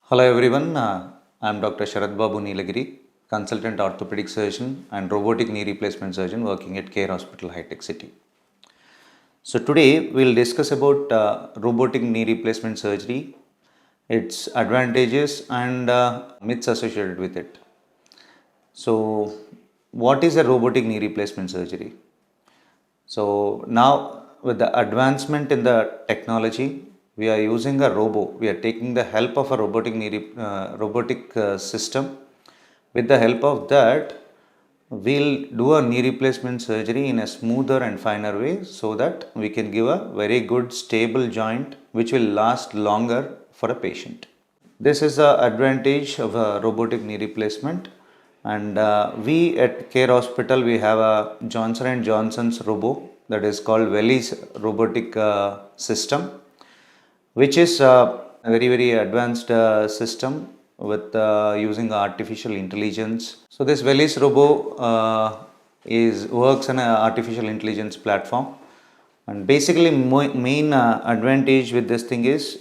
Hello everyone, I am Dr. Sharath Babu N, Consultant Orthopaedic Surgeon and Robotic Knee Replacement Surgeon working at Care Hospital, HITEC City. So today we will discuss about robotic knee replacement surgery, its advantages and myths associated with it. So what is a robotic knee replacement surgery? So now with the advancement in the technology, we are using a we are taking the help of a robotic system. With the help of that, we'll do a knee replacement surgery in a smoother and finer way so that we can give a very good stable joint which will last longer for a patient. This is the advantage of a robotic knee replacement, and we at Care Hospital we have a Johnson & Johnson's robo that is called Veli's robotic system, which is a very advanced system with using artificial intelligence. So this Veli's robo works on an artificial intelligence platform, and basically main advantage with this thing is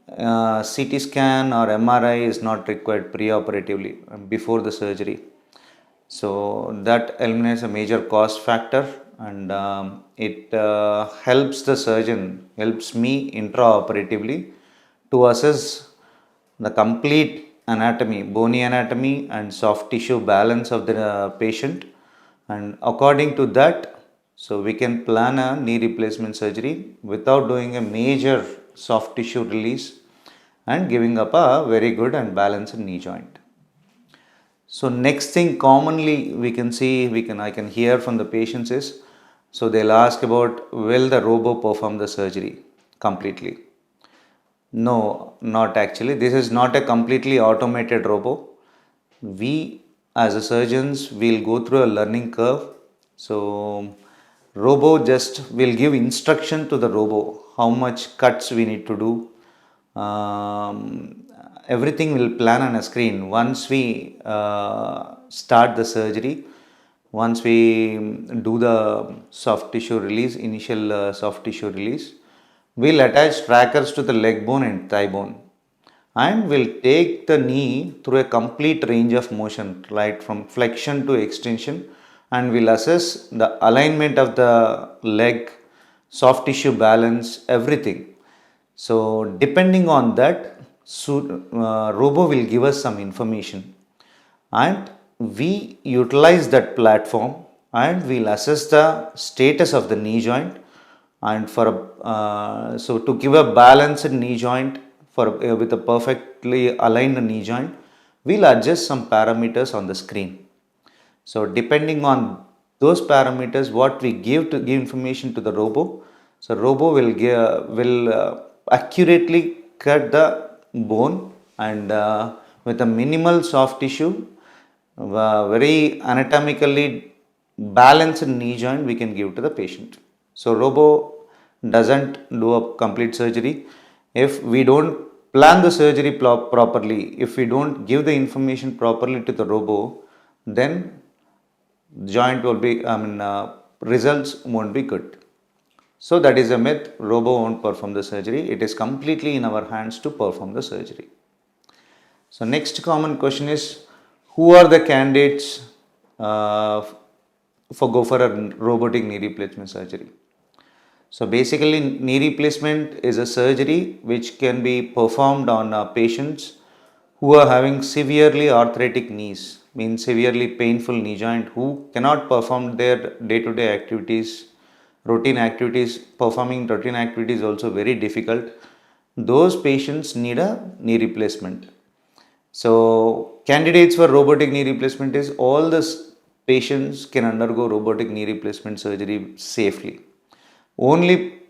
CT scan or MRI is not required pre-operatively before the surgery. So that eliminates a major cost factor, and it helps me intraoperatively to assess the complete anatomy, bony anatomy and soft tissue balance of the patient, and according to that, so we can plan a knee replacement surgery without doing a major soft tissue release and giving up a very good and balanced knee joint. So next thing commonly I can hear from the patients is, so they'll ask about, will the robo perform the surgery completely? No, not actually. This is not a completely automated robo. We as a surgeons will go through a learning curve. So robo just will give instruction to the robo how much cuts we need to do. Everything will plan on a screen. Once we start the surgery, once we do the soft tissue release, initial soft tissue release, we'll attach trackers to the leg bone and thigh bone, and we'll take the knee through a complete range of motion, right from flexion to extension, and we'll assess the alignment of the leg, soft tissue balance, everything. So depending on that, robo will give us some information, and we utilize that platform, and we'll assess the status of the knee joint, and so to give a balanced knee joint with a perfectly aligned knee joint, we'll adjust some parameters on the screen. So depending on those parameters, what we give information to the robo, so robo will accurately cut the bone, and with a minimal soft tissue, very anatomically balanced knee joint we can give to the patient. So robo doesn't do a complete surgery. If we don't plan the surgery properly, if we don't give the information properly to the robo, then joint will be, results won't be good. So that is a myth. Robo won't perform the surgery. It is completely in our hands to perform the surgery. So next common question is, who are the candidates go for a robotic knee replacement surgery? So basically, knee replacement is a surgery which can be performed on patients who are having severely arthritic knees, means severely painful knee joint, who cannot perform their day-to-day activities, performing routine activities also very difficult. Those patients need a knee replacement. So candidates for robotic knee replacement is all the patients can undergo robotic knee replacement surgery safely. Only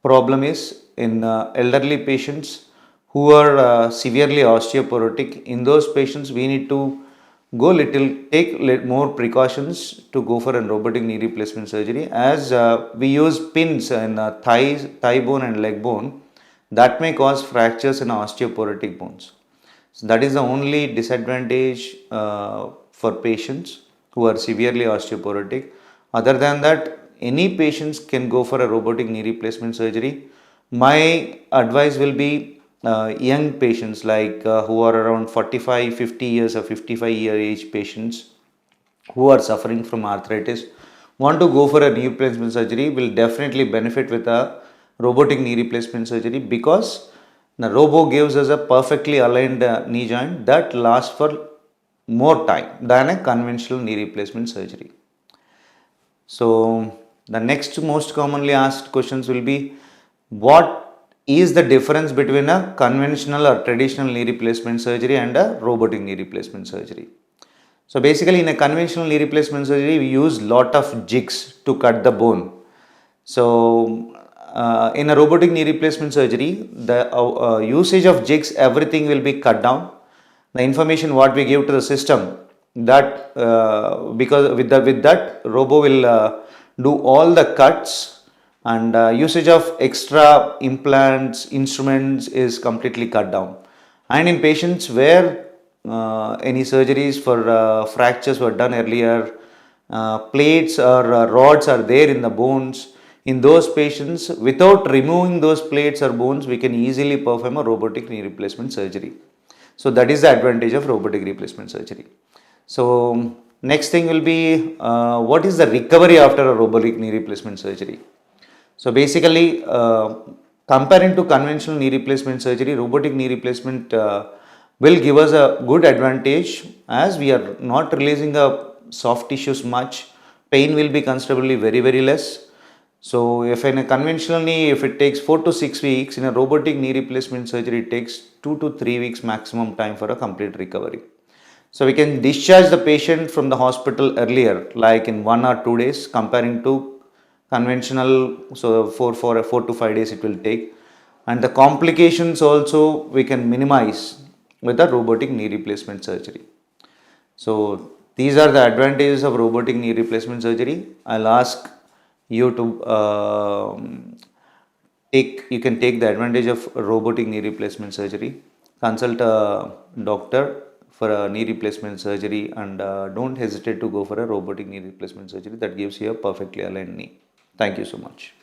problem is in elderly patients who are severely osteoporotic. In those patients, we need to take more precautions to go for a robotic knee replacement surgery, as we use pins in thigh bone and leg bone that may cause fractures in osteoporotic bones. So that is the only disadvantage for patients who are severely osteoporotic. Other than that, any patients can go for a robotic knee replacement surgery. My advice will be, young patients like who are around 45, 50 years or 55-year age patients who are suffering from arthritis want to go for a knee replacement surgery will definitely benefit with a robotic knee replacement surgery, because the robo gives us a perfectly aligned knee joint that lasts for more time than a conventional knee replacement surgery. So the next most commonly asked questions will be, what is the difference between a conventional or traditional knee replacement surgery and a robotic knee replacement surgery? So basically in a conventional knee replacement surgery, we use lot of jigs to cut the bone. So in a robotic knee replacement surgery, the usage of jigs, everything will be cut down. The information what we give to the system, that because with that robo will do all the cuts, and usage of extra implants, instruments is completely cut down. And in patients where any surgeries for fractures were done earlier, plates or rods are there in the bones, in those patients, without removing those plates or bones, we can easily perform a robotic knee replacement surgery. So that is the advantage of robotic replacement surgery. So next thing will be, what is the recovery after a robotic knee replacement surgery? So basically, comparing to conventional knee replacement surgery, robotic knee replacement will give us a good advantage, as we are not releasing the soft tissues much. Pain will be considerably very less. So if in a conventional knee, if it takes 4 to 6 weeks, in a robotic knee replacement surgery, it takes 2 to 3 weeks maximum time for a complete recovery. So we can discharge the patient from the hospital earlier, like in 1 or 2 days, comparing to conventional. So for 4 to 5 days it will take, and the complications also we can minimize with the robotic knee replacement surgery. So these are the advantages of robotic knee replacement surgery. I'll ask you to you can take the advantage of robotic knee replacement surgery. Consult a doctor for a knee replacement surgery, and don't hesitate to go for a robotic knee replacement surgery that gives you a perfectly aligned knee. Thank you so much.